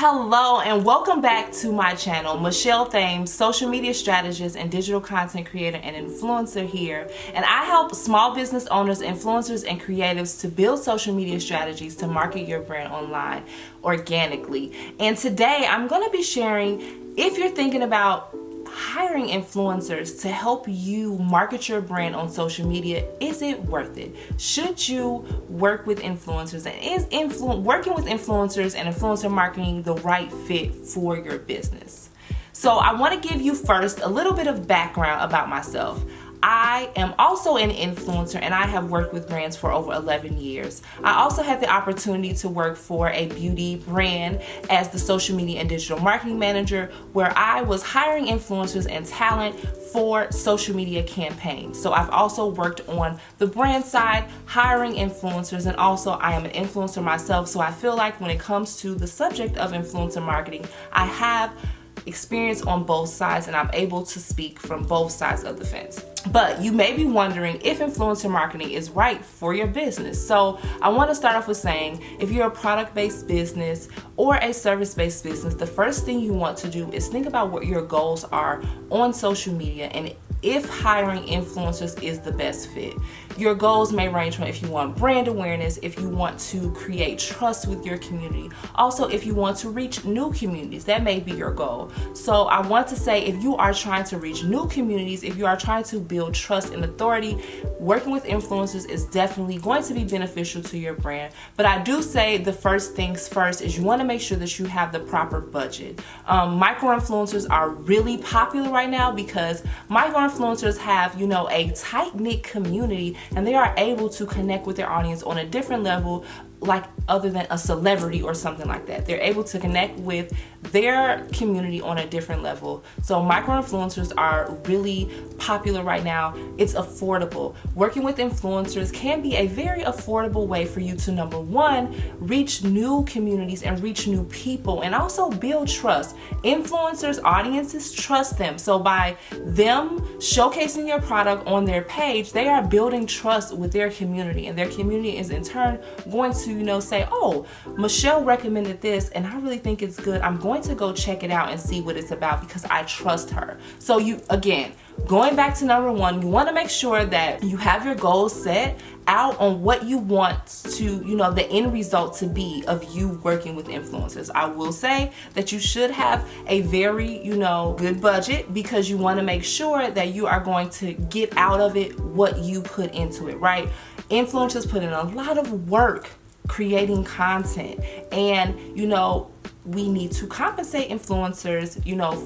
Hello and welcome back to my channel. Michelle Thames, social media strategist and digital content creator and influencer here. And I help small business owners, influencers, and creatives to build social media strategies to market your brand online organically. And today I'm going to be sharing, if you're thinking about hiring influencers to help you market your brand on social media, is it worth it? Should you work with influencers? And is working with influencers and influencer marketing the right fit for your business? So I want to give you first a little bit of background about myself. I am also an influencer and I have worked with brands for over 11 years. I also had the opportunity to work for a beauty brand as the social media and digital marketing manager, where I was hiring influencers and talent for social media campaigns. So I've also worked on the brand side, hiring influencers, and also I am an influencer myself. So I feel like when it comes to the subject of influencer marketing, I have experience on both sides and I'm able to speak from both sides of the fence. But you may be wondering if influencer marketing is right for your business. So I want to start off with saying, if you're a product-based business or a service-based business, the first thing you want to do is think about what your goals are on social media and if hiring influencers is the best fit. Your goals may range from if you want brand awareness, if you want to create trust with your community, also if you want to reach new communities, that may be your goal. So I want to say, if you are trying to reach new communities, if you are trying to build trust and authority, working with influencers is definitely going to be beneficial to your brand. But I do say the first things first is you want to make sure that you have the proper budget. Micro-influencers are really popular right now because micro-influencers have, a tight-knit community and they are able to connect with their audience on a different level, like other than a celebrity or something like that. They're able to connect with their community on a different level. So micro-influencers are really popular right now. It's affordable. Working with influencers can be a very affordable way for you to, number one, reach new communities and reach new people and also build trust. Influencers' audiences trust them. So by them showcasing your product on their page, they are building trust with their community, and their community is in turn going to say, oh, Michelle recommended this and I really think it's good. I'm going to go check it out and see what it's about because I trust her. So going back to number one, you want to make sure that you have your goals set out on what you want to, the end result to be of you working with influencers. I will say that you should have a very, good budget because you want to make sure that you are going to get out of it what you put into it, right? Influencers put in a lot of work creating content, and we need to compensate influencers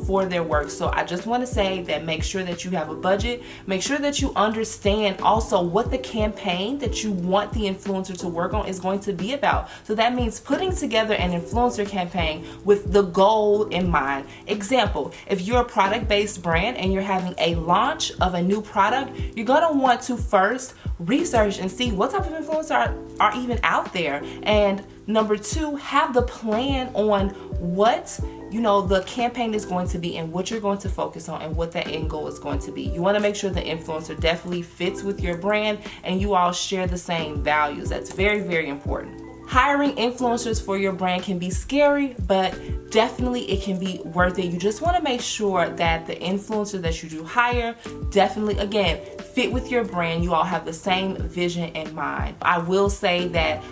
for their work. So I just want to say that make sure that you have a budget, make sure that you understand also what the campaign that you want the influencer to work on is going to be about. So that means putting together an influencer campaign with the goal in mind. Example, if you're a product-based brand and you're having a launch of a new product, you're going to want to first research and see what type of influencers are even out there. And number two, have the plan on what the campaign is going to be and what you're going to focus on and what that end goal is going to be. You want to make sure the influencer definitely fits with your brand and you all share the same values. That's very, very important. Hiring influencers for your brand can be scary, but definitely it can be worth it. You just want to make sure that the influencer that you do hire definitely, again, fit with your brand. You all have the same vision in mind. I will say that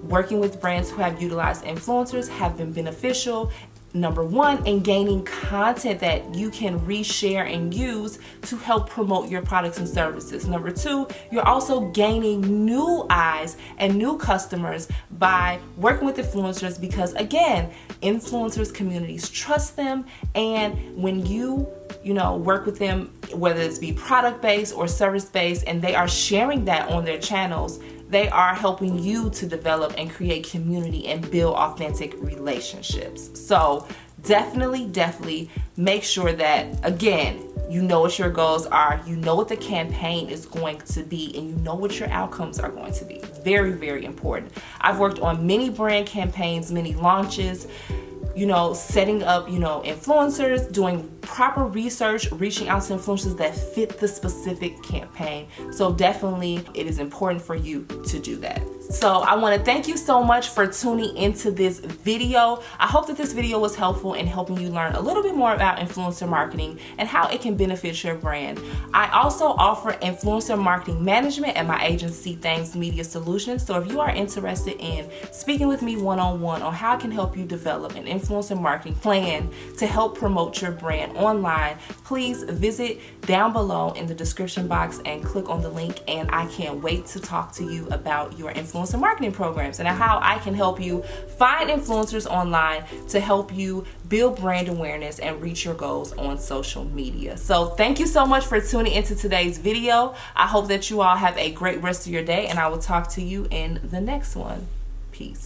working with brands who have utilized influencers have been beneficial. Number one, in gaining content that you can reshare and use to help promote your products and services. Number two, you're also gaining new eyes and new customers by working with influencers because, again, influencers' communities trust them, and when you work with them, whether it's be product-based or service-based, and they are sharing that on their channels, they are helping you to develop and create community and build authentic relationships. So definitely make sure that, again, you know what your goals are, you know what the campaign is going to be, and you know what your outcomes are going to be. Very, very important. I've worked on many brand campaigns, many launches, setting up, influencers, doing proper research, reaching out to influencers that fit the specific campaign. So definitely it is important for you to do that. So I want to thank you so much for tuning into this video. I hope that this video was helpful in helping you learn a little bit more about influencer marketing and how it can benefit your brand. I also offer influencer marketing management at my agency, Thames Media Solutions. So if you are interested in speaking with me one-on-one on how I can help you develop an influencer marketing plan to help promote your brand online, please visit down below in the description box and click on the link, and I can't wait to talk to you about your influencer marketing programs and how I can help you find influencers online to help you build brand awareness and reach your goals on social media. So thank you so much for tuning into today's video. I hope that you all have a great rest of your day, and I will talk to you in the next one. Peace.